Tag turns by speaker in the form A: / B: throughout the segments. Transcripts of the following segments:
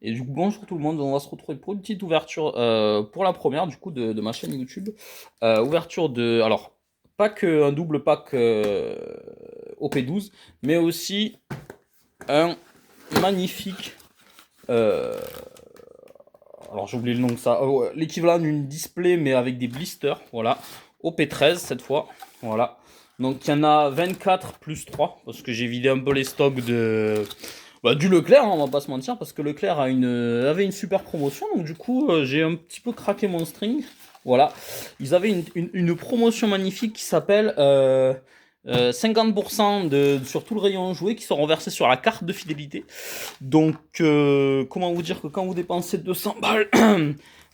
A: Et du coup, bonjour tout le monde, on va se retrouver pour une petite ouverture, pour la première du coup de ma chaîne YouTube. Ouverture de, alors, pas que un double pack OP12, mais aussi un magnifique, euh, alors j'ai oublié le nom de ça, ouais, l'équivalent d'une display mais avec des blisters, voilà, OP13 cette fois, voilà. Donc il y en a 24 plus 3, parce que j'ai vidé un peu les stocks du Leclerc, hein, on va pas se mentir, parce que Leclerc avait une super promotion, donc du coup j'ai un petit peu craqué mon string. Voilà, ils avaient une promotion magnifique qui s'appelle 50% sur tout le rayon joué qui sont reversés sur la carte de fidélité. Donc, comment vous dire que quand vous dépensez 200 balles,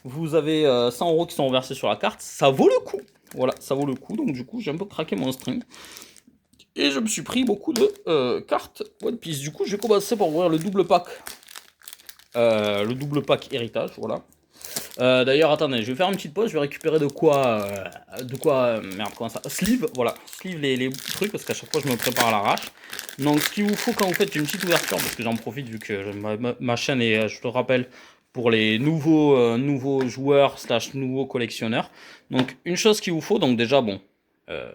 A: vous avez 100 euros qui sont reversés sur la carte, ça vaut le coup. Voilà, ça vaut le coup. Donc, du coup, j'ai un peu craqué mon string. Et je me suis pris beaucoup de cartes One Piece. Du coup, je vais commencer par ouvrir le double pack. Le double pack héritage, voilà. D'ailleurs, attendez, je vais faire une petite pause, je vais récupérer merde, comment ça, sleeve, voilà, sleeve les trucs, parce qu'à chaque fois je me prépare à l'arrache. Donc, ce qu'il vous faut quand vous faites une petite ouverture, parce que j'en profite vu que ma chaîne est, je te rappelle, pour les nouveaux joueurs slash nouveaux collectionneurs. Donc, une chose qu'il vous faut, donc déjà, bon, euh,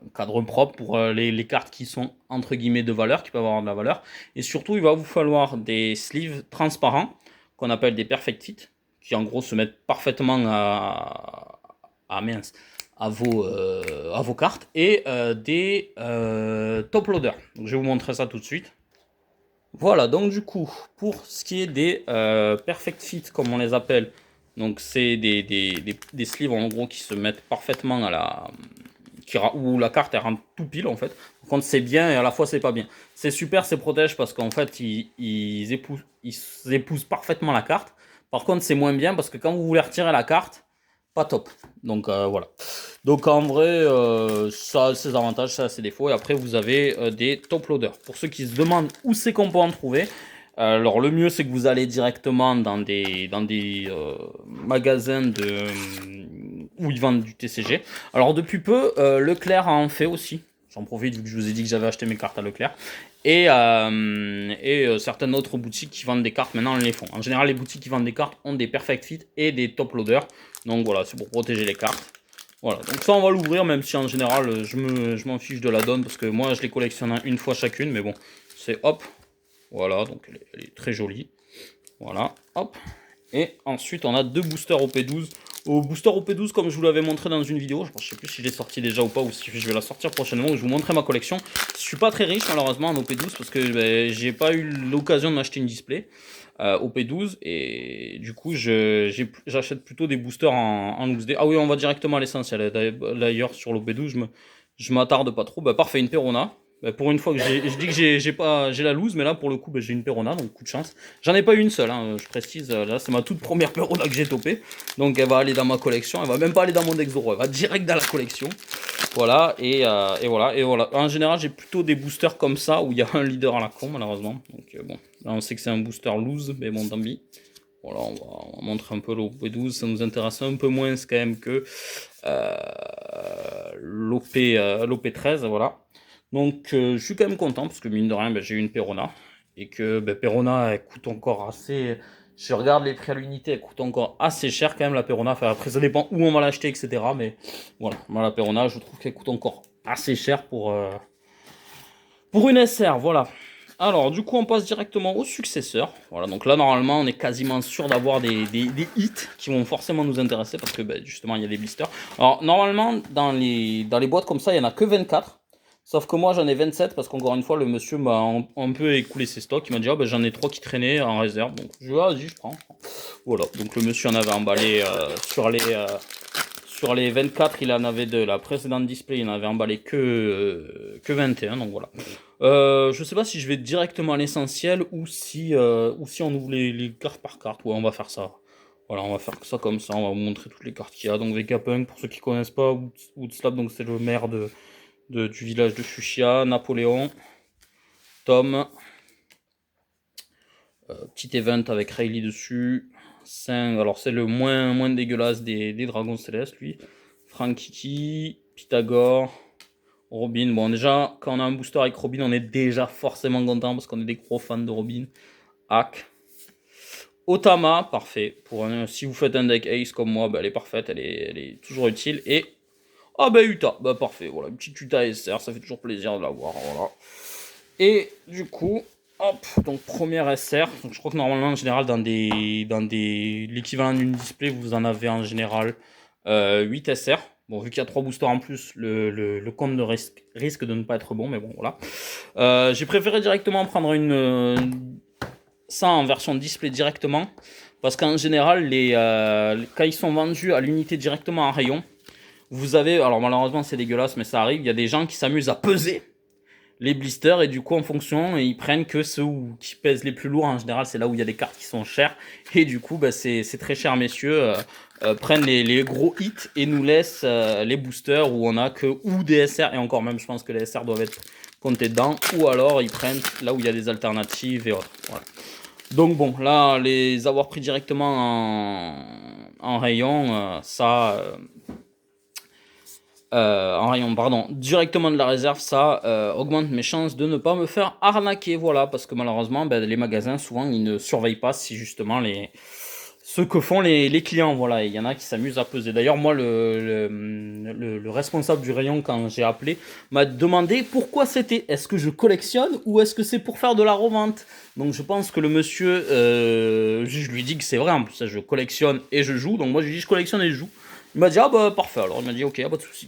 A: un cadre propre pour les cartes qui sont entre guillemets de valeur, qui peuvent avoir de la valeur. Et surtout, il va vous falloir des sleeves transparents, qu'on appelle des perfect fit, qui en gros se mettent parfaitement mince, à vos cartes, et des top loaders. Donc je vais vous montrer ça tout de suite. Voilà, donc du coup, pour ce qui est des perfect fit, comme on les appelle, donc c'est des sleeves en gros qui se mettent parfaitement où la carte elle rentre tout pile en fait. Par contre, c'est bien et à la fois c'est pas bien. C'est super, c'est protège parce qu'en fait ils épousent parfaitement la carte. Par contre, c'est moins bien parce que quand vous voulez retirer la carte, pas top. Donc voilà. Donc en vrai, ça a ses avantages, ça a ses défauts. Et après, vous avez des top loaders. Pour ceux qui se demandent où c'est qu'on peut en trouver, alors le mieux c'est que vous allez directement dans des magasins où ils vendent du TCG. Alors depuis peu, Leclerc en fait aussi. J'en profite vu que je vous ai dit que j'avais acheté mes cartes à Leclerc. Et certaines autres boutiques qui vendent des cartes maintenant les font. En général, les boutiques qui vendent des cartes ont des perfect fit et des top loaders. Donc voilà, c'est pour protéger les cartes. Voilà, donc ça on va l'ouvrir, même si en général je m'en fiche de la donne parce que moi je les collectionne une fois chacune, mais bon, c'est hop, voilà, donc elle est très jolie. Voilà, hop. Et ensuite, on a deux boosters OP12. Au booster OP12, comme je vous l'avais montré dans une vidéo, je ne sais plus si je l'ai sorti déjà ou pas, ou si je vais la sortir prochainement, où je vous montrerai ma collection. Je suis pas très riche malheureusement en OP12 parce que j'ai pas eu l'occasion de m'acheter une display OP12 et du coup j'achète plutôt des boosters en loose day. Ah oui, on va directement à l'essentiel. D'ailleurs, sur l'OP12, je m'attarde pas trop. Bah, parfait, une Perona. Bah, pour une fois que je dis que j'ai la loose, mais là pour le coup bah, j'ai une Perona, donc coup de chance. J'en ai pas eu une seule, hein, je précise. Là c'est ma toute première Perona que j'ai topée, donc elle va aller dans ma collection. Elle va même pas aller dans mon deck Zoro, elle va direct dans la collection. Voilà et voilà. En général j'ai plutôt des boosters comme ça où il y a un leader à la con malheureusement. Donc bon, là on sait que c'est un booster loose, mais bon tant pis. Voilà, on va montrer un peu l'OP12, ça nous intéresse un peu moins quand même que l'OP13, voilà. Donc je suis quand même content parce que mine de rien, ben, j'ai eu une Perona et que ben, Perona elle coûte encore assez. Je regarde les prix à l'unité, elle coûte encore assez cher quand même la Perona. Enfin, après ça dépend où on va l'acheter, etc. Mais voilà, moi la Perona, je trouve qu'elle coûte encore assez cher pour une SR, voilà. Alors, du coup, on passe directement au successeur. Voilà, donc là, normalement, on est quasiment sûr d'avoir des hits qui vont forcément nous intéresser parce que ben, justement, il y a des blisters. Alors, normalement, dans les boîtes comme ça, il n'y en a que 24. Sauf que moi, j'en ai 27 parce qu'encore une fois, le monsieur m'a un peu écoulé ses stocks. Il m'a dit, ah, ben, j'en ai 3 qui traînaient en réserve. Donc, je dis, vas-y, je prends. Voilà, donc le monsieur en avait emballé sur les 24, il en avait de la précédente display, il en avait emballé que 21, donc voilà. Je sais pas si je vais directement à l'essentiel ou si on ouvre les cartes par carte. Ouais, on va faire ça. Voilà, on va faire ça comme ça, on va vous montrer toutes les cartes qu'il y a. Donc Vegapunk, pour ceux qui connaissent pas, Woodslap, donc c'est le maire du village de Fuchsia, Napoléon, Tom, petit event avec Rayleigh dessus, 5, alors c'est le moins dégueulasse des dragons célestes, lui. Frank Pythagore, Robin. Bon, déjà, quand on a un booster avec Robin, on est déjà forcément content parce qu'on est des gros fans de Robin. Hack. Otama, parfait. Si vous faites un deck Ace comme moi, bah, elle est parfaite, elle est toujours utile. Et ah bah Uta, bah parfait, voilà, une petite Uta SR, ça fait toujours plaisir de l'avoir, voilà. Et du coup, hop, donc première SR, donc je crois que normalement en général dans l'équivalent d'une display, vous en avez en général 8 SR. Bon, vu qu'il y a 3 boosters en plus, le compte risque de ne pas être bon, mais bon, voilà. J'ai préféré directement prendre ça en version display directement, parce qu'en général, quand ils sont vendus à l'unité directement en rayon, vous avez, alors malheureusement c'est dégueulasse, mais ça arrive, il y a des gens qui s'amusent à peser les blisters et du coup en fonction ils prennent que ceux qui pèsent les plus lourds. En général c'est là où il y a des cartes qui sont chères et du coup bah, c'est très cher. Messieurs prennent les gros hits et nous laissent les boosters où on a que ou des SR, et encore même je pense que les SR doivent être comptés dedans, ou alors ils prennent là où il y a des alternatives et autres, voilà. Donc bon, là les avoir pris directement en rayon, en rayon, pardon, directement de la réserve, ça augmente mes chances de ne pas me faire arnaquer, voilà, parce que malheureusement, ben, les magasins, souvent, ils ne surveillent pas si justement ce que font les clients, voilà, il y en a qui s'amusent à peser. D'ailleurs, moi, le responsable du rayon, quand j'ai appelé, m'a demandé pourquoi c'était, est-ce que je collectionne ou est-ce que c'est pour faire de la revente? Donc je pense que le monsieur, je lui dis que c'est vrai, en plus, je collectionne et je joue, donc moi je lui dis je collectionne et je joue. Il m'a dit ah bah parfait, alors il m'a dit ok, pas de soucis.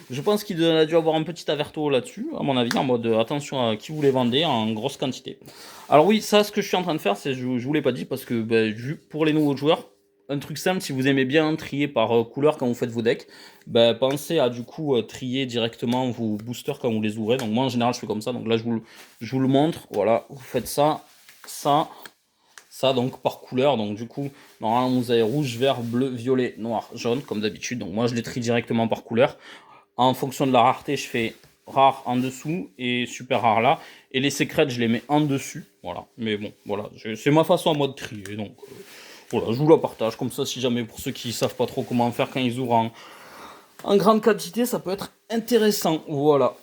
A: Je pense qu'il a dû avoir un petit averto là-dessus, à mon avis, en mode attention à qui vous les vendez en grosse quantité. Alors oui, ça ce que je suis en train de faire, c'est je vous l'ai pas dit parce que bah, pour les nouveaux joueurs, un truc simple, si vous aimez bien trier par couleur quand vous faites vos decks, bah, pensez à du coup trier directement vos boosters quand vous les ouvrez. Donc moi en général je fais comme ça, donc là je vous le montre, voilà, vous faites ça, ça donc par couleur. Donc du coup normalement vous avez rouge, vert, bleu, violet, noir, jaune comme d'habitude. Donc moi je les trie directement par couleur. En fonction de la rareté je fais rare en dessous et super rare là, et les secrets je les mets en dessus, voilà. Mais bon voilà, c'est ma façon à moi de trier, donc voilà, je vous la partage comme ça, si jamais pour ceux qui savent pas trop comment faire quand ils ouvrent en grande quantité, ça peut être intéressant, voilà.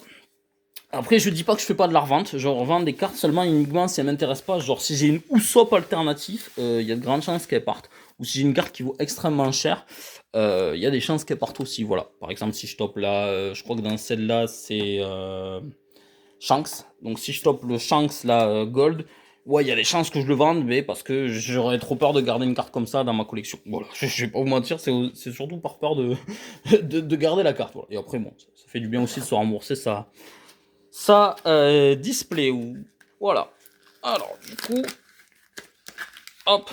A: Après, je dis pas que je fais pas de la revente, je revends des cartes seulement uniquement si elles m'intéressent pas. Genre, si j'ai une Usopp alternative, il y a de grandes chances qu'elle parte. Ou si j'ai une carte qui vaut extrêmement cher, il y a des chances qu'elle parte aussi. Voilà. Par exemple, si je tope là, je crois que dans celle-là, c'est Shanks. Donc, si je tope le Shanks là, Gold, ouais, il y a des chances que je le vende, mais parce que j'aurais trop peur de garder une carte comme ça dans ma collection. Voilà, je vais pas vous mentir, c'est surtout par peur de garder la carte. Voilà. Et après, bon, ça fait du bien aussi de se rembourser ça display ou voilà. Alors du coup hop,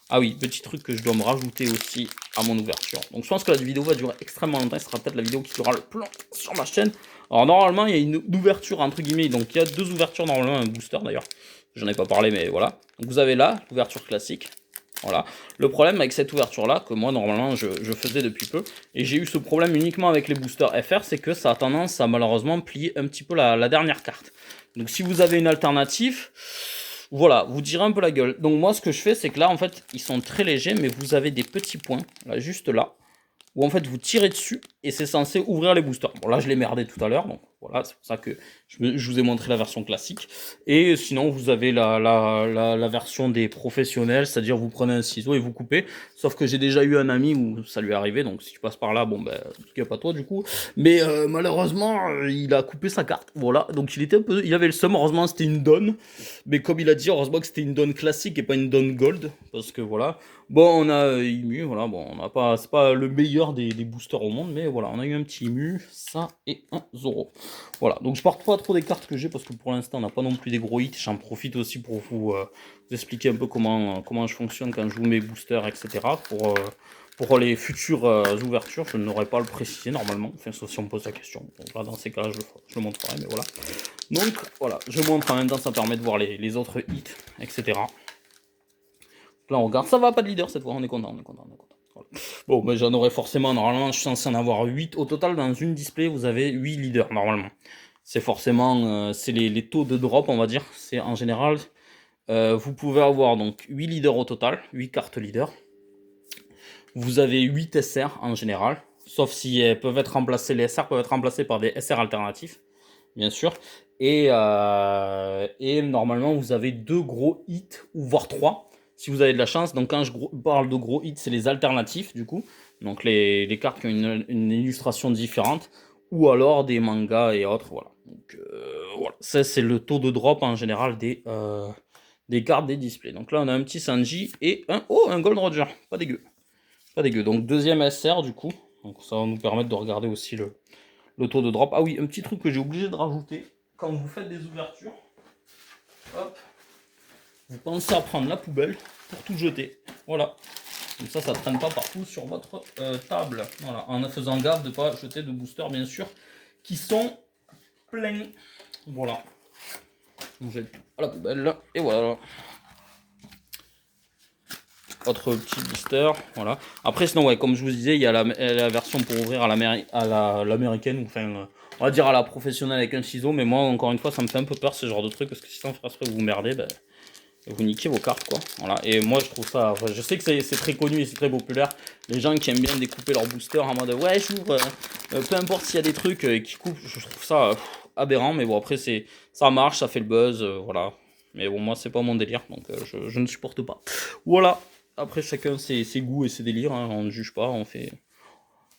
A: ah oui, petit truc que je dois me rajouter aussi à mon ouverture. Donc je pense que la vidéo va durer extrêmement longtemps, ce sera peut-être la vidéo qui durera le plus longtemps sur ma chaîne. Alors normalement il y a une ouverture entre guillemets, donc il y a deux ouvertures normalement, un booster d'ailleurs, j'en ai pas parlé mais voilà. Donc vous avez là l'ouverture classique, voilà. Le problème avec cette ouverture là, que moi normalement je faisais depuis peu, et j'ai eu ce problème uniquement avec les boosters FR, c'est que ça a tendance à malheureusement plier un petit peu la dernière carte. Donc si vous avez une alternative, voilà, vous tirez un peu la gueule. Donc moi ce que je fais, c'est que là en fait ils sont très légers, mais vous avez des petits points, là juste là, où en fait vous tirez dessus et c'est censé ouvrir les boosters. Bon là je l'ai merdé tout à l'heure, donc voilà, c'est pour ça que je vous ai montré la version classique. Et sinon vous avez la version des professionnels, c'est-à-dire vous prenez un ciseau et vous coupez. Sauf que j'ai déjà eu un ami où ça lui est arrivé, donc si tu passes par là, bon ben, il n'y a pas toi du coup. Mais malheureusement, il a coupé sa carte, voilà. Donc il avait le seum, heureusement c'était une donne. Mais comme il a dit, heureusement que c'était une donne classique et pas une donne gold, parce que voilà. Bon, on a Imu, voilà, bon, on n'a pas, c'est pas le meilleur des boosters au monde, mais voilà, on a eu un petit Imu, ça et un Zoro. Voilà, donc je porte pas trop des cartes que j'ai, parce que pour l'instant, on n'a pas non plus des gros hits. J'en profite aussi pour vous expliquer un peu comment je fonctionne quand je joue mes boosters, etc. Pour les futures ouvertures, je n'aurais pas à le préciser normalement, enfin, sauf si on me pose la question. Donc là, dans ces cas-là, je le montrerai, mais voilà. Donc voilà, je montre en même temps, ça permet de voir les autres hits, etc. Là, on regarde, ça va, pas de leader cette fois, on est content, on est content, on est content. Voilà. Bon, ben, j'en aurais forcément, normalement, je suis censé en avoir 8. Au total, dans une display, vous avez 8 leaders, normalement. C'est forcément, c'est les taux de drop, on va dire. C'est en général, vous pouvez avoir donc 8 leaders au total, 8 cartes leaders. Vous avez 8 SR en général, sauf si elles peuvent être remplacées, les SR peuvent être remplacées par des SR alternatifs, bien sûr. Et normalement, vous avez 2 gros hits, ou voire 3, si vous avez de la chance. Donc quand je parle de gros hits, c'est les alternatifs, du coup. Donc les cartes qui ont une illustration différente, ou alors des mangas et autres, voilà. Donc voilà, ça c'est le taux de drop en général des cartes des displays. Donc là, on a un petit Sanji et un Gold Roger, pas dégueu. Pas dégueu. Donc deuxième SR, du coup. Donc ça va nous permettre de regarder aussi le taux de drop. Ah oui, un petit truc que j'ai obligé de rajouter. Quand vous faites des ouvertures, hop, vous pensez à prendre la poubelle pour tout jeter. Voilà. Comme ça ne traîne pas partout sur votre table. Voilà. En faisant gaffe de ne pas jeter de boosters, bien sûr, qui sont pleins. Voilà. On jette à la poubelle. Et voilà. Autre petit blister. Voilà. Après, sinon, ouais, comme je vous disais, il y a la version pour ouvrir à l'américaine, enfin, on va dire à la professionnelle avec un ciseau. Mais moi, encore une fois, ça me fait un peu peur ce genre de truc parce que si ça fait exprès vous merdez, ben, vous niquez vos cartes, quoi. Voilà. Et moi, je trouve ça. Enfin, je sais que c'est très connu et c'est très populaire. Les gens qui aiment bien découper leurs boosters en mode ouais, j'ouvre. Peu importe s'il y a des trucs qui coupent, je trouve ça aberrant. Mais bon, après, ça marche, ça fait le buzz, voilà. Mais bon, moi, c'est pas mon délire, donc je ne supporte pas. Voilà. Après, chacun ses goûts et ses délires, hein. On ne juge pas, on fait.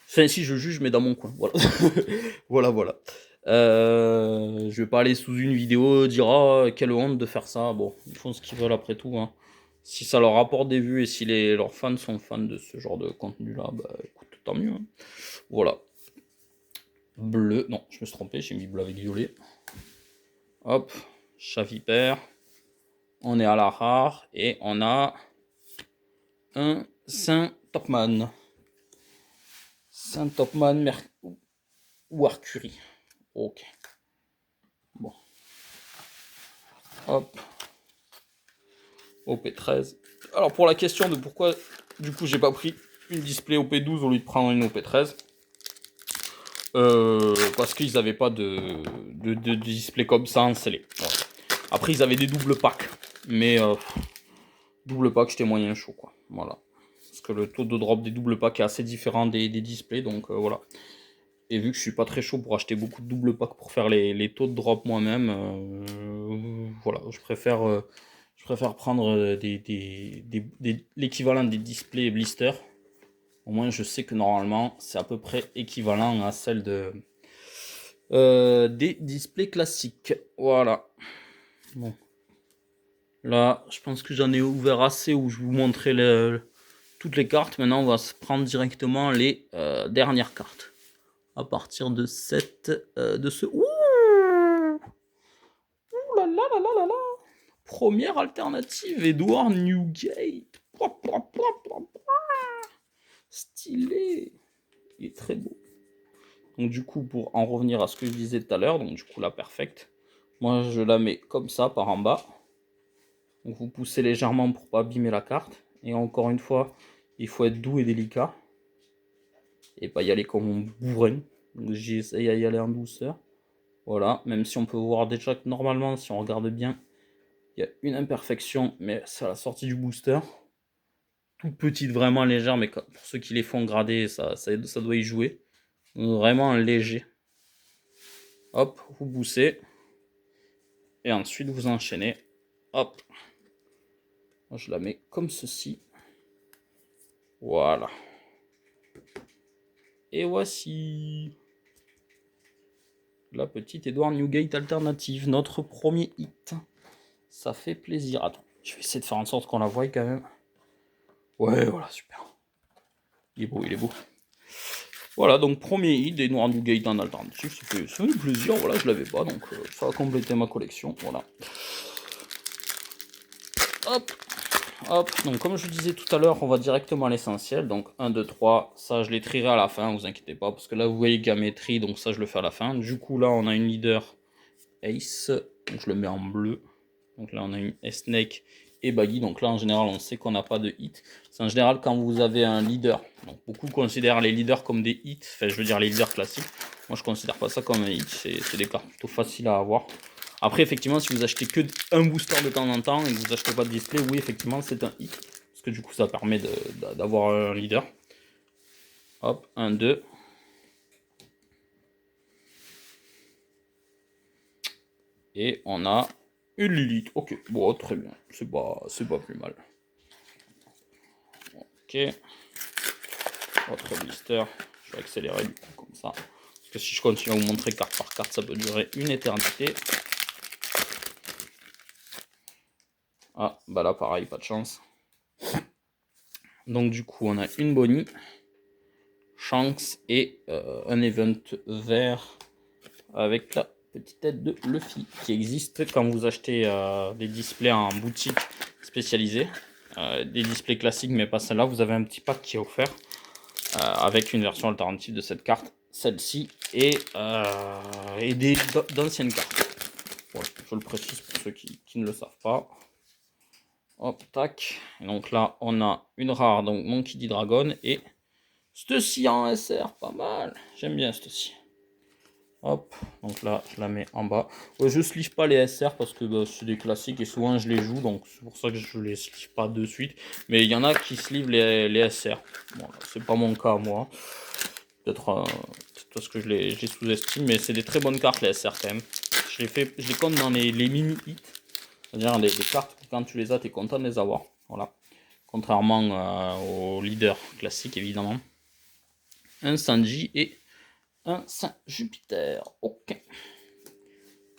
A: Enfin, si je juge, mais dans mon coin. Voilà. Voilà. Je vais pas aller sous une vidéo dire oh, quelle honte de faire ça. Bon, ils font ce qu'ils veulent après tout, hein. Si ça leur rapporte des vues et si leurs fans sont fans de ce genre de contenu-là, bah écoute, tant mieux, hein. Voilà. Bleu. Non, je me suis trompé, j'ai mis bleu avec violet. Hop. Chat vipère. On est à la rare et on a un Saint-Topman. Saint-Topman ou Arcurie. Ok. Bon. Hop. OP13. Alors pour la question de pourquoi du coup j'ai pas pris une display OP12 au lieu de prendre une OP13. Parce qu'ils n'avaient pas de display comme ça en scellé. Voilà. Après ils avaient des doubles packs. Mais double pack j'étais moyen chaud, quoi. Voilà. Parce que le taux de drop des doubles packs est assez différent des displays. Donc voilà. Et vu que je suis pas très chaud pour acheter beaucoup de double packs pour faire les taux de drop moi-même, voilà, je préfère prendre l'équivalent des displays blister. Au moins je sais que normalement c'est à peu près équivalent à celle des displays classiques. Voilà. Bon. Là, je pense que j'en ai ouvert assez où je vous montrais toutes les cartes. Maintenant, on va se prendre directement les dernières cartes. À partir de de ce... Ouh là là là là là là. Première alternative, Edward Newgate. Stylé. Il est très beau. Donc du coup, pour en revenir à ce que je disais tout à l'heure, donc du coup la perfecte, moi je la mets comme ça par en bas. Donc vous poussez légèrement pour pas abîmer la carte. Et encore une fois, il faut être doux et délicat. Et pas y aller comme un bourrin. J'essaye à y aller en douceur. Voilà, même si on peut voir déjà que normalement, si on regarde bien, il y a une imperfection, mais c'est à la sortie du booster. Toute petite, vraiment légère, mais pour ceux qui les font grader, ça doit y jouer. Vraiment léger. Hop, vous boussez. Et ensuite, vous enchaînez. Hop. Moi, je la mets comme ceci. Voilà. Et voici la petite Edward Newgate alternative, notre premier hit. Ça fait plaisir. Attends, je vais essayer de faire en sorte qu'on la voie quand même. Ouais, voilà, super. Il est beau, il est beau. Voilà, donc premier hit des Noirs Newgate en alternatif. Ça fait plaisir, voilà, je l'avais pas, donc ça a complété ma collection. Voilà. Hop, hop. Donc comme je vous disais tout à l'heure, on va directement à l'essentiel. Donc 1, 2, 3, ça je les trierai à la fin, vous inquiétez pas, parce que là vous voyez Gamétrie, donc ça je le fais à la fin. Du coup là on a une leader Ace, donc je le mets en bleu. Donc là on a une Snake et Baggy, donc là en général on sait qu'on n'a pas de hit. C'est en général quand vous avez un leader, donc beaucoup considèrent les leaders comme des hits, enfin je veux dire les leaders classiques. Moi je considère pas ça comme un hit, c'est des cartes plutôt faciles à avoir. Après effectivement si vous achetez que un booster de temps en temps et que vous achetez pas de display, oui effectivement c'est un hit, parce que du coup ça permet d'avoir un leader. Hop, 1, 2. Et on a une Lilith. Ok, bon, très bien. C'est pas plus mal. Ok. Autre blister. Je vais accélérer du coup comme ça. Parce que si je continue à vous montrer carte par carte, ça peut durer une éternité. Ah, bah là pareil, pas de chance. Donc du coup, on a une Bonnie, Shanks et un event vert avec la petite tête de Luffy qui existe quand vous achetez des displays en boutique spécialisée. Des displays classiques, mais pas celle-là. Vous avez un petit pack qui est offert avec une version alternative de cette carte, celle-ci, et d'anciennes cartes. Voilà, je le précise pour ceux qui ne le savent pas. Hop, tac. Et donc là, on a une rare, donc Monkey D. Dragon, et ceci en SR, pas mal. J'aime bien ceci. Hop, donc là, je la mets en bas. Ouais, je sleeve pas les SR parce que bah, c'est des classiques et souvent je les joue, donc c'est pour ça que je les sleeve pas de suite. Mais il y en a qui sleeve les SR. Bon, c'est pas mon cas, moi. Peut-être parce que je les sous-estime, mais c'est des très bonnes cartes, les SR quand même. Je les compte dans les mini-hits. C'est-à-dire les cartes, quand tu les as, tu es content de les avoir. Voilà. Contrairement aux leaders classiques, évidemment. Un Sanji et un Saint-Jupiter. Ok.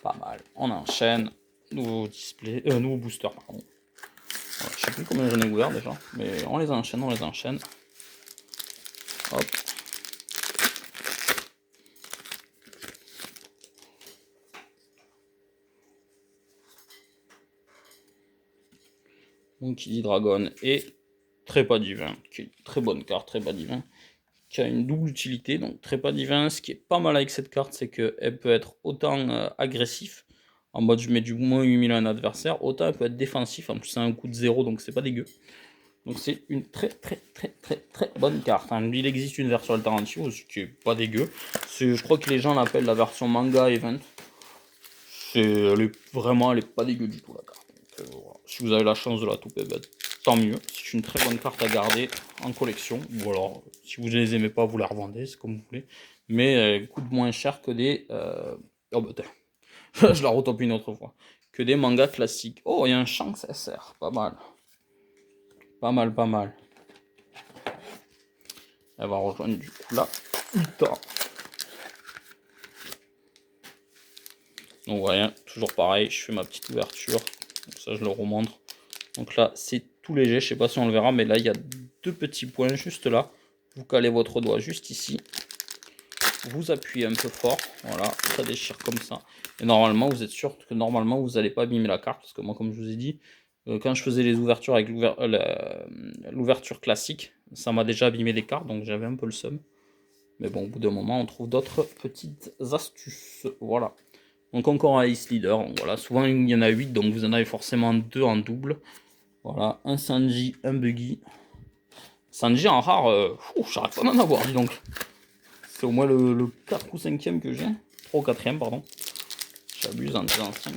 A: Pas mal. On enchaîne. Nouveau display. Nouveau booster, pardon. Voilà, je sais plus combien j'en ai ouvert déjà. Mais on les enchaîne, on les enchaîne. Hop. Monkey D. Dragon et Trépas Divin, qui est une très bonne carte, Trépas Divin, qui a une double utilité. Donc Trépas Divin, ce qui est pas mal avec cette carte, c'est qu'elle peut être autant agressif, en mode je mets du moins 8000 à un adversaire, autant elle peut être défensif, en plus c'est un coût de 0, donc c'est pas dégueu. Donc c'est une très bonne carte. Hein. Il existe une version alternative aussi qui est pas dégueu. Je crois que les gens l'appellent la version manga event. Elle est pas dégueu du tout la carte. Donc, voilà. Si vous avez la chance de la touper, ben, tant mieux. C'est une très bonne carte à garder en collection. Ou alors, si vous ne les aimez pas, vous la revendez, c'est comme vous voulez. Mais elle coûte moins cher que des... Oh bah je la retope une autre fois. Que des mangas classiques. Oh, il y a un Shanks SR. Pas mal. Pas mal, pas mal. Elle va rejoindre du coup là. Putain. Donc voilà, toujours pareil, je fais ma petite ouverture. Donc ça, je le remontre. Donc là, c'est tout léger. Je sais pas si on le verra, mais là, il y a deux petits points juste là. Vous calez votre doigt juste ici. Vous appuyez un peu fort. Voilà, ça déchire comme ça. Et normalement, vous êtes sûr que normalement, vous n'allez pas abîmer la carte. Parce que moi, comme je vous ai dit, quand je faisais les ouvertures avec l'ouverture classique, ça m'a déjà abîmé les cartes. Donc j'avais un peu le seum. Mais bon, au bout d'un moment, on trouve d'autres petites astuces. Voilà. Donc encore un Ice Leader. Donc voilà, souvent il y en a 8, donc vous en avez forcément 2 en double. Voilà, un Sanji, un Buggy. Sanji en rare, j'arrête pas d'en avoir, dis donc. C'est au moins le 4 ou 5e que j'ai. 3 ou 4e, pardon. J'abuse en disant 5.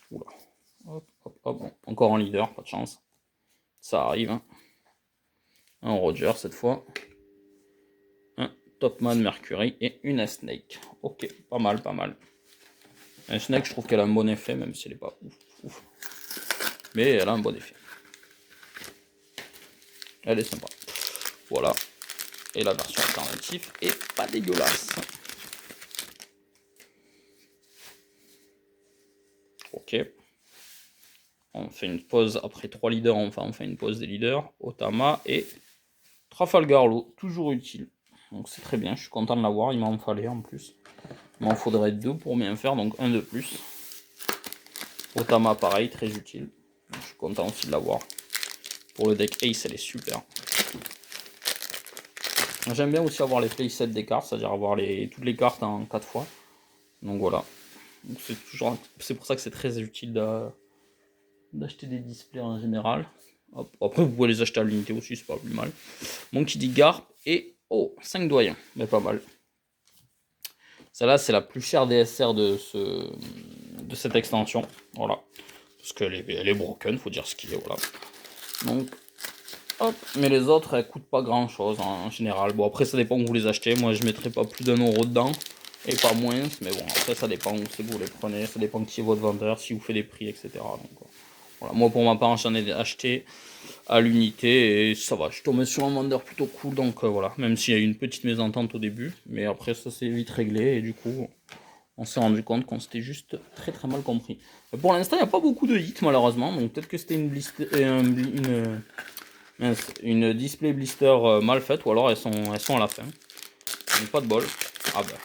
A: Oula. Hop, hop, hop. Bon, encore un leader, pas de chance. Ça arrive. Hein. Un Roger cette fois. Un Topman Mercury et une Snake. Ok, pas mal, pas mal. Un Snake, je trouve qu'elle a un bon effet, même si elle n'est pas ouf. Mais elle a un bon effet. Elle est sympa. Voilà. Et la version alternative est pas dégueulasse. Ok. On fait une pause après 3 leaders. Enfin, on fait une pause des leaders. Otama et Trafalgar Law. Toujours utile. Donc c'est très bien. Je suis content de l'avoir. Il m'en fallait en plus. Il m'en faudrait 2 pour bien faire. Donc un de plus. Otama, pareil. Très utile. Je suis content aussi de l'avoir. Pour le deck Ace, elle est super. J'aime bien aussi avoir les playsets des cartes, c'est-à-dire avoir toutes les cartes en 4 fois. Donc voilà. C'est pour ça que c'est très utile d'acheter des displays en général. Hop. Après, vous pouvez les acheter à l'unité aussi, c'est pas plus mal. Monkey D. Garp et 5 doyens, mais pas mal. Celle-là, c'est la plus chère DSR de cette extension. Voilà. Parce qu'elle est broken, faut dire ce qu'il est. Voilà. Donc, hop. Mais les autres, elles coûtent pas grand chose en général. Bon, après, ça dépend où vous les achetez. Moi, je mettrai pas plus d'1 € dedans. et pas moins, mais bon, après ça dépend où c'est que vous les prenez, ça dépend qui est votre vendeur, si vous faites des prix, etc. Donc, voilà. Moi pour ma part j'en ai acheté à l'unité et ça va, je suis tombé sur un vendeur plutôt cool, donc voilà, même s'il y a eu une petite mésentente au début, mais après ça s'est vite réglé et du coup on s'est rendu compte qu'on s'était juste très très mal compris. Pour l'instant il n'y a pas beaucoup de hits malheureusement, donc peut-être que c'était une display blister mal faite ou alors elles sont à la fin. Donc pas de bol. Ah bah.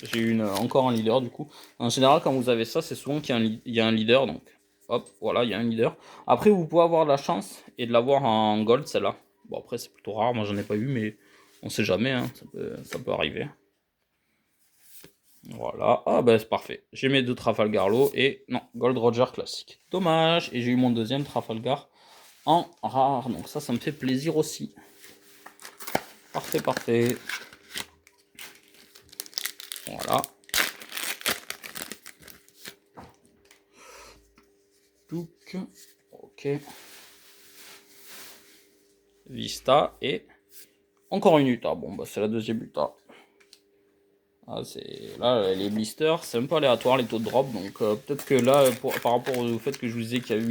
A: J'ai eu encore un leader du coup. En général, quand vous avez ça, c'est souvent qu'il y a un leader. Donc, hop, voilà, il y a un leader. Après, vous pouvez avoir de la chance et de l'avoir en gold, celle-là. Bon, après, c'est plutôt rare. Moi, j'en ai pas eu, mais on sait jamais. Hein, ça peut arriver. Voilà. Ah, bah, c'est parfait. J'ai mes deux Trafalgar Law et non, Gold Roger classique. Dommage. Et j'ai eu mon deuxième Trafalgar en rare. Donc, ça me fait plaisir aussi. Parfait, parfait. Voilà. Ok. Vista et encore une Utah. Bon, bah c'est la deuxième Utah. Ah, là, les blisters, c'est un peu aléatoire les taux de drop. Donc peut-être que là, par rapport au fait que je vous disais qu'il y a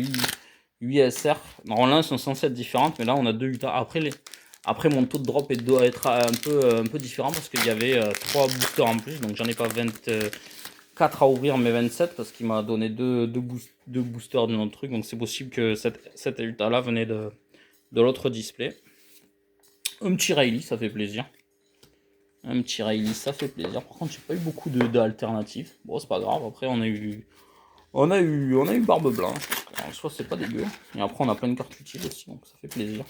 A: 8 SR, normalement elles sont censées être différentes, mais là on a 2 Utah. Après mon taux de drop doit être un peu différent parce qu'il y avait 3 boosters en plus. Donc j'en ai pas 24 à ouvrir, mais 27 parce qu'il m'a donné deux boosters d'un autre truc. Donc c'est possible que cette Utah là venait de l'autre display. Un petit Rayleigh, ça fait plaisir. Un petit Rayleigh, ça fait plaisir. Par contre, j'ai pas eu beaucoup d'alternatives. Bon, c'est pas grave. Après, on a eu Barbe Blanche. En soi, c'est pas dégueu. Et après, on a plein de cartes utiles aussi, donc ça fait plaisir.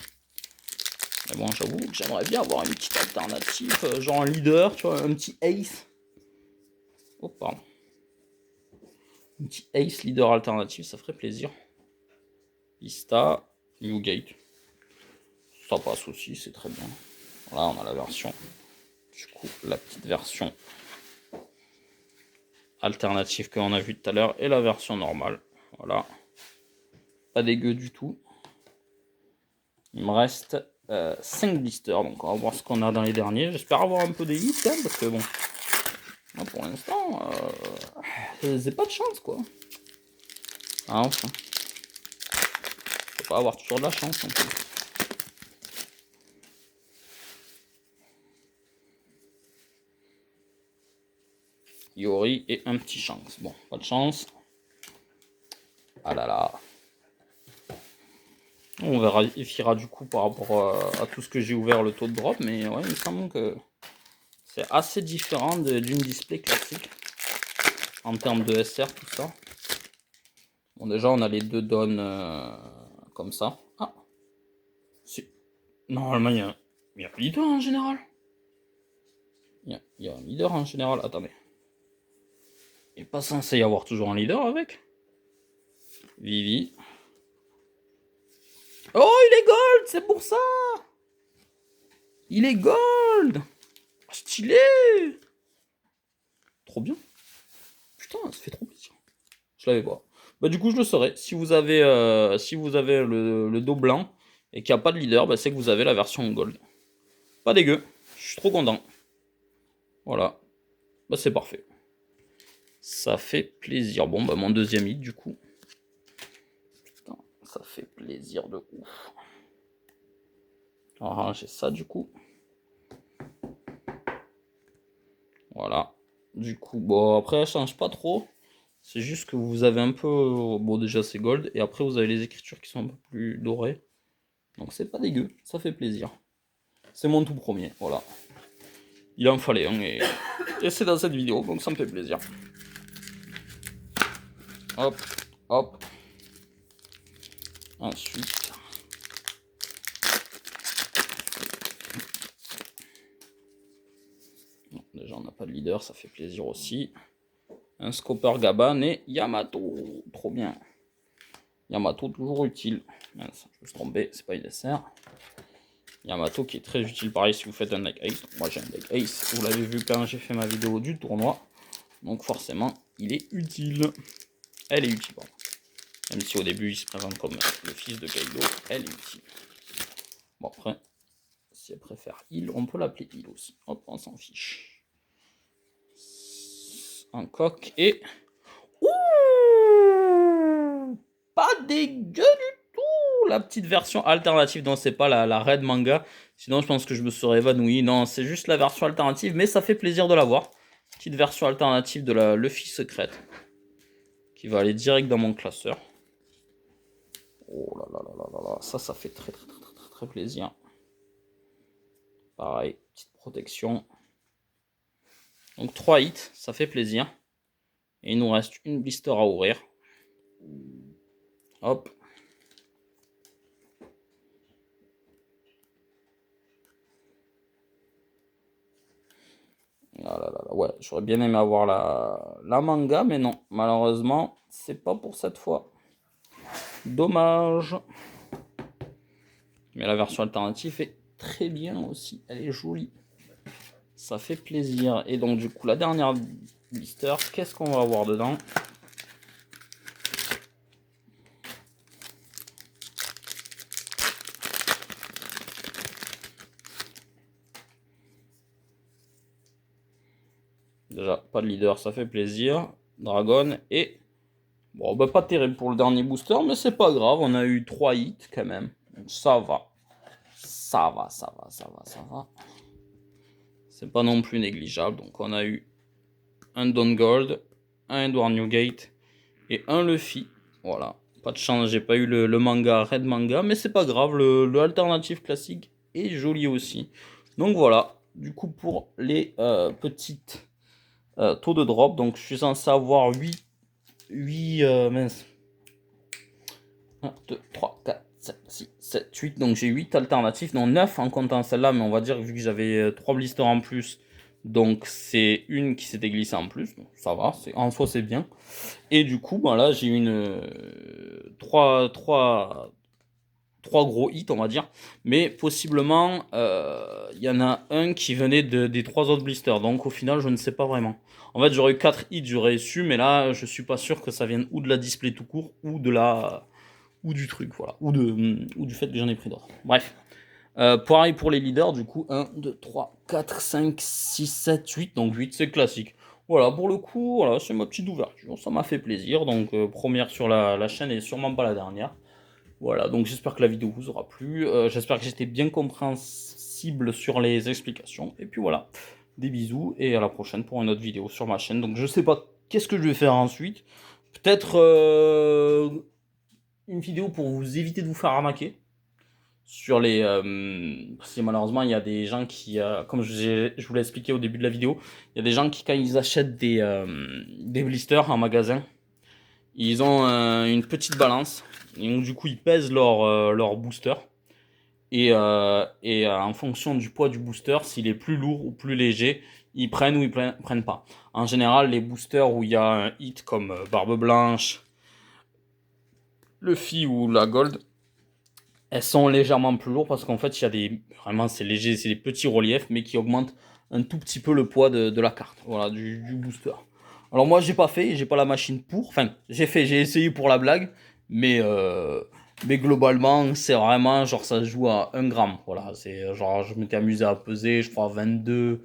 A: Mais bon, j'avoue que j'aimerais bien avoir une petite alternative, genre un leader, tu vois, un petit ace. Oh, pardon. Un petit ace leader alternatif, ça ferait plaisir. Vista, Newgate. Ça passe aussi, c'est très bien. Voilà, on a la version. Du coup, la petite version alternative qu'on a vu tout à l'heure et la version normale. Voilà. Pas dégueu du tout. Il me reste 5 blisters. Donc on va voir ce qu'on a dans les derniers. J'espère avoir un peu des hits quand même. Parce que bon. Pour l'instant. C'est pas de chance quoi. Ah enfin. Faut pas avoir toujours de la chance en plus. Yori et un petit chance. Bon, pas de chance. Ah là là. On vérifiera du coup par rapport à tout ce que j'ai ouvert le taux de drop. Mais ouais, il me semble que c'est assez différent d'une display classique. En termes de SR, tout ça. Bon, déjà, on a les deux donnes comme ça. Ah, normalement, il y a un leader en général. Il y a un leader en général. Attendez. Il n'est pas censé y avoir toujours un leader avec. Vivi. Oh, il est gold, c'est pour ça. Il est gold. Stylé. Trop bien. Putain, ça fait trop plaisir. Je l'avais pas. Bah du coup, je le saurai. Si vous avez le dos blanc et qu'il n'y a pas de leader, bah, c'est que vous avez la version gold. Pas dégueu. Je suis trop content. Voilà. Bah c'est parfait. Ça fait plaisir. Bon, bah mon deuxième hit du coup. Putain, ça fait plaisir de ouf. Alors, j'ai ça du coup. Voilà. Du coup, bon, après, elle change pas trop. C'est juste que vous avez un peu... Bon, déjà, c'est gold. Et après, vous avez les écritures qui sont un peu plus dorées. Donc, c'est pas dégueu. Ça fait plaisir. C'est mon tout premier. Voilà. Il en fallait un. Et c'est dans cette vidéo. Donc, ça me fait plaisir. Hop. Hop. Ensuite... Bon, déjà, on n'a pas de leader. Ça fait plaisir aussi. Un Scopper Gaban et Yamato. Trop bien. Yamato toujours utile. Mince, je me suis trompé, c'est pas une SR. Yamato qui est très utile pareil si vous faites un deck Ace. Donc moi j'ai un deck Ace, vous l'avez vu quand j'ai fait ma vidéo du tournoi. Donc forcément il est utile. Elle est utile, pardon. Même si au début il se présente comme le fils de Kaido, elle est utile. Bon après, si elle préfère heal, on peut l'appeler heal aussi. Hop, on s'en fiche. en coque et... Ouh, pas dégueu du tout. La petite version alternative, non, c'est pas la Red Manga. Sinon, je pense que je me serais évanoui. Non, c'est juste la version alternative, mais ça fait plaisir de l'avoir. Petite version alternative de la Luffy secrète. Qui va aller direct dans mon classeur. Oh là là là là là là. Ça fait très plaisir. Pareil, petite protection. Donc 3 hits, ça fait plaisir. Et il nous reste une blister à ouvrir. Hop. Ah là là là. Ouais, j'aurais bien aimé avoir la manga, mais non. Malheureusement, c'est pas pour cette fois. Dommage. Mais la version alternative est très bien aussi. Elle est jolie. Ça fait plaisir. Et donc du coup, la dernière blister, qu'est-ce qu'on va avoir dedans? Déjà, pas de leader, ça fait plaisir. Dragon et... Bon, bah pas terrible pour le dernier booster, mais c'est pas grave. On a eu 3 hits quand même. Donc ça va. Ça va. C'est pas non plus négligeable. Donc on a eu un Dawn Gold, un Edward Newgate et un Luffy. Voilà. Pas de chance, j'ai pas eu le manga Red Manga, mais c'est pas grave. Le alternatif classique est joli aussi. Donc voilà. Du coup, pour les petites taux de drop, donc je suis censé avoir 8 mince. 1, 2, 3, 4, 5, 6, 7, 8. Donc j'ai 8 alternatifs, non 9 en comptant celle-là, mais on va dire vu que j'avais 3 blisters en plus, donc c'est une qui s'était glissée en plus. Donc ça va, en soi c'est bien. Et du coup, ben là j'ai une 3 gros hits, on va dire. Mais possiblement, il y en a un qui venait des 3 autres blisters. Donc au final, je ne sais pas vraiment. En fait, j'aurais eu 4 hits, j'aurais su, mais là, je suis pas sûr que ça vienne ou de la display tout court, ou de la ou du truc, voilà, ou du fait que j'en ai pris d'autres. Bref. Pareil pour les leaders, du coup, 1, 2, 3, 4, 5, 6, 7, 8. Donc 8, c'est classique. Voilà, pour le coup, voilà, c'est ma petite ouverture. Ça m'a fait plaisir. Donc, première sur la chaîne et sûrement pas la dernière. Voilà, donc j'espère que la vidéo vous aura plu. J'espère que j'étais bien compréhensible sur les explications. Et puis voilà, des bisous et à la prochaine pour une autre vidéo sur ma chaîne. Donc je sais pas qu'est-ce que je vais faire ensuite. Peut-être une vidéo pour vous éviter de vous faire arnaquer. Sur les, parce que malheureusement il y a des gens qui, comme je vous l'ai expliqué au début de la vidéo, il y a des gens qui quand ils achètent des blisters en magasin, ils ont une petite balance, et donc du coup ils pèsent leur booster, et en fonction du poids du booster, s'il est plus lourd ou plus léger, ils prennent ou ils prennent pas. En général, les boosters où il y a un hit comme Barbe Blanche, Luffy ou la Gold, elles sont légèrement plus lourdes parce qu'en fait, il y a vraiment c'est léger, c'est des petits reliefs, mais qui augmentent un tout petit peu le poids de la carte, voilà, du booster. Alors moi, j'ai pas fait, j'ai pas la machine pour, enfin, j'ai essayé pour la blague, mais globalement, c'est vraiment, genre, ça se joue à 1 gramme, voilà, c'est genre, je m'étais amusé à peser, je crois, 22,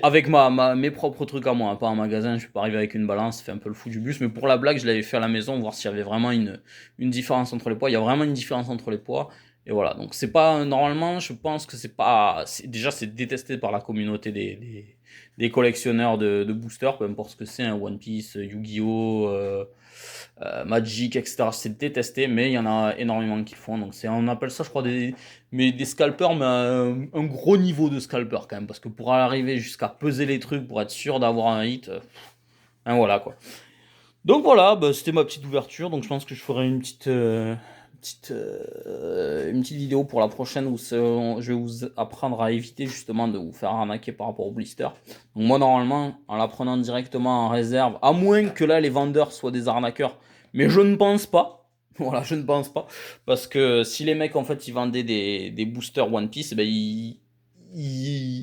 A: avec mes propres trucs à moi, hein, pas en magasin, je suis pas arrivé avec une balance, fait un peu le fou du bus, mais pour la blague, je l'avais fait à la maison, voir s'il y avait vraiment une différence entre les poids. Il y a vraiment une différence entre les poids, et voilà. Donc c'est pas, normalement, je pense que c'est pas, déjà c'est détesté par la communauté des collectionneurs de boosters, peu importe ce que c'est, un One Piece, Yu-Gi-Oh! Magic, etc. C'est détesté, mais il y en a énormément qui le font. Donc on appelle ça, je crois, des scalpers, mais un gros niveau de scalper quand même, parce que pour arriver jusqu'à peser les trucs, pour être sûr d'avoir un hit, hein, voilà quoi. Donc voilà, bah, c'était ma petite ouverture. Donc je pense que je ferai une petite vidéo pour la prochaine où je vais vous apprendre à éviter justement de vous faire arnaquer par rapport au blister. Donc moi normalement, en la prenant directement en réserve, à moins que là les vendeurs soient des arnaqueurs, mais je ne pense pas. Voilà, je ne pense pas. Parce que si les mecs en fait ils vendaient des boosters One Piece, eh ben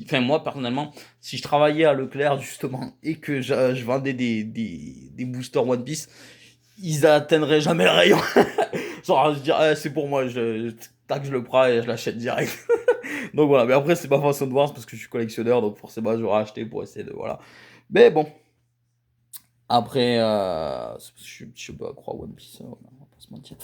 A: enfin moi personnellement, si je travaillais à Leclerc justement et que je vendais des boosters One Piece, ils atteindraient jamais le rayon. Genre, je dirais, c'est pour moi, tac, je le prends et je l'achète direct. Donc voilà, mais après, c'est pas façon de voir, c'est parce que je suis collectionneur, donc forcément, j'aurais acheté pour essayer de. Voilà. Mais bon, Après, je suis un petit peu accro à One Piece, on va pas se mentir.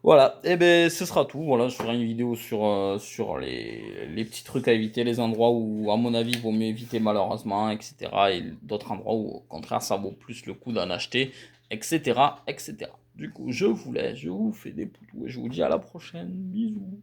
A: Voilà, et ben ce sera tout. Voilà, je ferai une vidéo sur les petits trucs à éviter, les endroits où, à mon avis, il vaut mieux éviter malheureusement, etc. Et d'autres endroits où, au contraire, ça vaut plus le coup d'en acheter, etc., etc. Du coup, je vous laisse, je vous fais des poutous et je vous dis à la prochaine. Bisous.